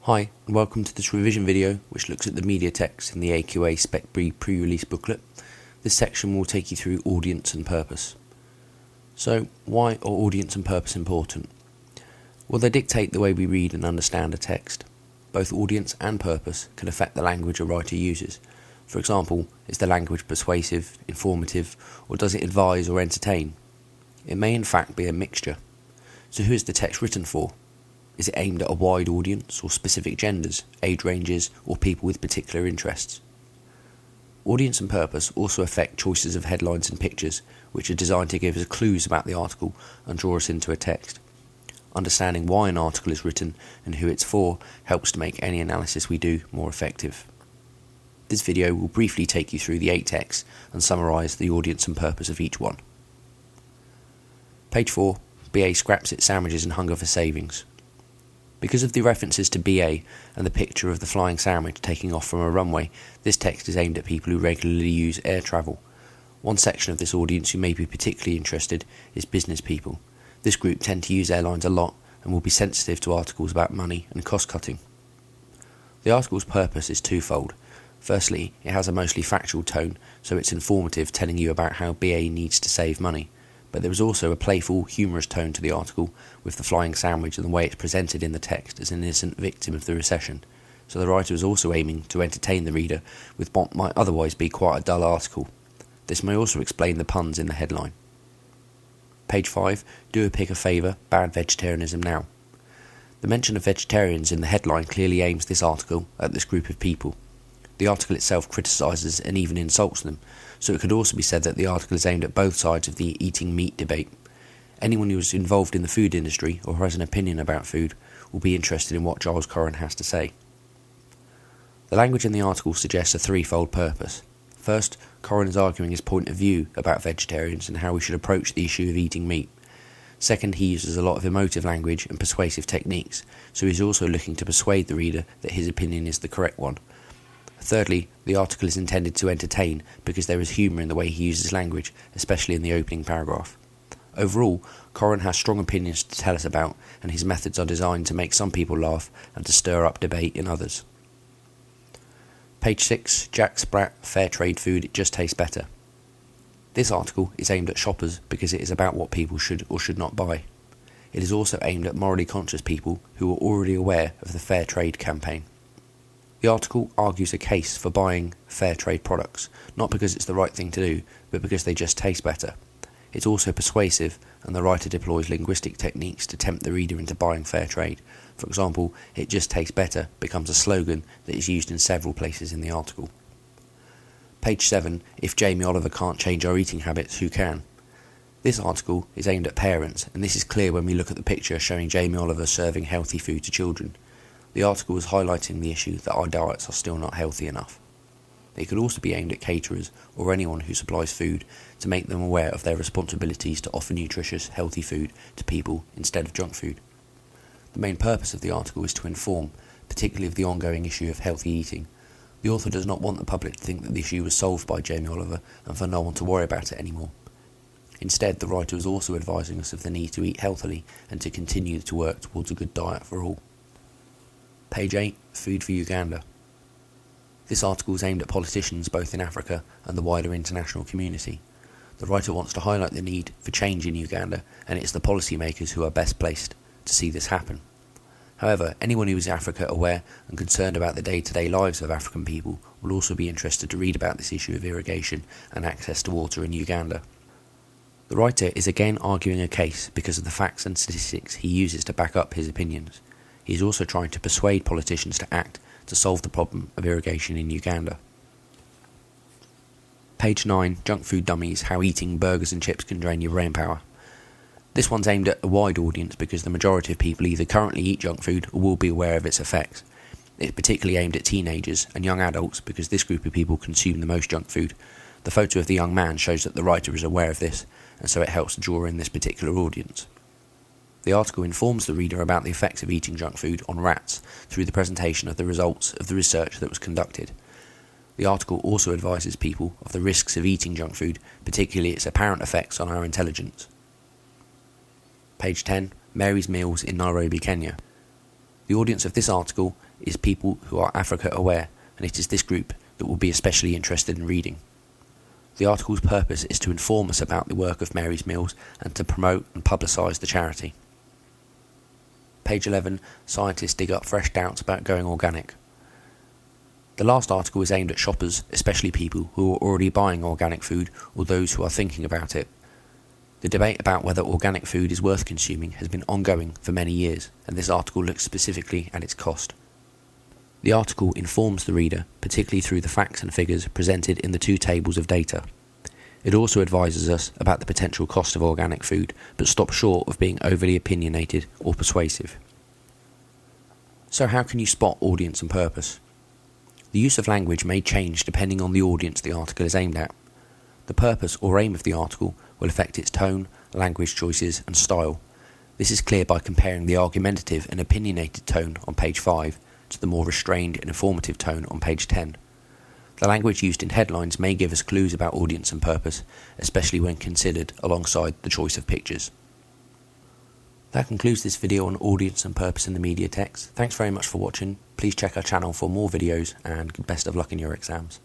Hi, and welcome to this revision video which looks at the media text in the AQA Spec B pre-release booklet. This section will take you through audience and purpose. So, why are audience and purpose important? Well, they dictate the way we read and understand a text. Both audience and purpose can affect the language a writer uses. For example, is the language persuasive, informative, or does it advise or entertain? It may in fact be a mixture. So who is the text written for? Is it aimed at a wide audience or specific genders, age ranges, or people with particular interests? Audience and purpose also affect choices of headlines and pictures, which are designed to give us clues about the article and draw us into a text. Understanding why an article is written and who it's for helps to make any analysis we do more effective. This video will briefly take you through the 8 texts and summarise the audience and purpose of each one. Page 4. BA scraps its sandwiches and hunger for savings. Because of the references to BA and the picture of the flying sandwich taking off from a runway, this text is aimed at people who regularly use air travel. One section of this audience who may be particularly interested is business people. This group tend to use airlines a lot and will be sensitive to articles about money and cost cutting. The article's purpose is twofold. Firstly, it has a mostly factual tone, so it's informative, telling you about how BA needs to save money. But there is also a playful, humorous tone to the article, with the flying sandwich and the way it's presented in the text as an innocent victim of the recession. So the writer is also aiming to entertain the reader with what might otherwise be quite a dull article. This may also explain the puns in the headline. Page 5. Do a pick a favour, bad vegetarianism now. The mention of vegetarians in the headline clearly aims this article at this group of people. The article itself criticises and even insults them, so it could also be said that the article is aimed at both sides of the eating meat debate. Anyone who is involved in the food industry or has an opinion about food will be interested in what Giles Corran has to say. The language in the article suggests a threefold purpose. First, Corran is arguing his point of view about vegetarians and how we should approach the issue of eating meat. Second, he uses a lot of emotive language and persuasive techniques, so he's also looking to persuade the reader that his opinion is the correct one. Thirdly, the article is intended to entertain because there is humour in the way he uses language, especially in the opening paragraph. Overall, Corran has strong opinions to tell us about, and his methods are designed to make some people laugh and to stir up debate in others. Page 6. Jack Sprat, fair trade food, it just tastes better. This article is aimed at shoppers because it is about what people should or should not buy. It is also aimed at morally conscious people who are already aware of the fair trade campaign. The article argues a case for buying fair trade products, not because it's the right thing to do, but because they just taste better. It's also persuasive, and the writer deploys linguistic techniques to tempt the reader into buying fair trade. For example, "it just tastes better" becomes a slogan that is used in several places in the article. Page 7. If Jamie Oliver can't change our eating habits, who can? This article is aimed at parents, and this is clear when we look at the picture showing Jamie Oliver serving healthy food to children. The article is highlighting the issue that our diets are still not healthy enough. It could also be aimed at caterers or anyone who supplies food to make them aware of their responsibilities to offer nutritious, healthy food to people instead of junk food. The main purpose of the article is to inform, particularly of the ongoing issue of healthy eating. The author does not want the public to think that the issue was solved by Jamie Oliver and for no one to worry about it anymore. Instead, the writer is also advising us of the need to eat healthily and to continue to work towards a good diet for all. Page 8. Food for Uganda. This article is aimed at politicians both in Africa and the wider international community. The writer wants to highlight the need for change in Uganda, and it's the policymakers who are best placed to see this happen. However, anyone who is Africa aware and concerned about the day-to-day lives of African people will also be interested to read about this issue of irrigation and access to water in Uganda. The writer is again arguing a case because of the facts and statistics he uses to back up his opinions. He is also trying to persuade politicians to act to solve the problem of irrigation in Uganda. Page 9. Junk food dummies, how eating burgers and chips can drain your brain power. This one's aimed at a wide audience because the majority of people either currently eat junk food or will be aware of its effects. It's particularly aimed at teenagers and young adults because this group of people consume the most junk food. The photo of the young man shows that the writer is aware of this, and so it helps to draw in this particular audience. The article informs the reader about the effects of eating junk food on rats through the presentation of the results of the research that was conducted. The article also advises people of the risks of eating junk food, particularly its apparent effects on our intelligence. Page 10. Mary's Meals in Nairobi, Kenya. The audience of this article is people who are Africa aware, and it is this group that will be especially interested in reading. The article's purpose is to inform us about the work of Mary's Meals and to promote and publicise the charity. Page 11, scientists dig up fresh doubts about going organic. The last article is aimed at shoppers, especially people who are already buying organic food or those who are thinking about it. The debate about whether organic food is worth consuming has been ongoing for many years, and this article looks specifically at its cost. The article informs the reader, particularly through the facts and figures presented in the two tables of data. It also advises us about the potential cost of organic food, but stops short of being overly opinionated or persuasive. So how can you spot audience and purpose? The use of language may change depending on the audience the article is aimed at. The purpose or aim of the article will affect its tone, language choices and style. This is clear by comparing the argumentative and opinionated tone on page 5 to the more restrained and informative tone on page 10. The language used in headlines may give us clues about audience and purpose, especially when considered alongside the choice of pictures. That concludes this video on audience and purpose in the media text. Thanks very much for watching. Please check our channel for more videos and best of luck in your exams.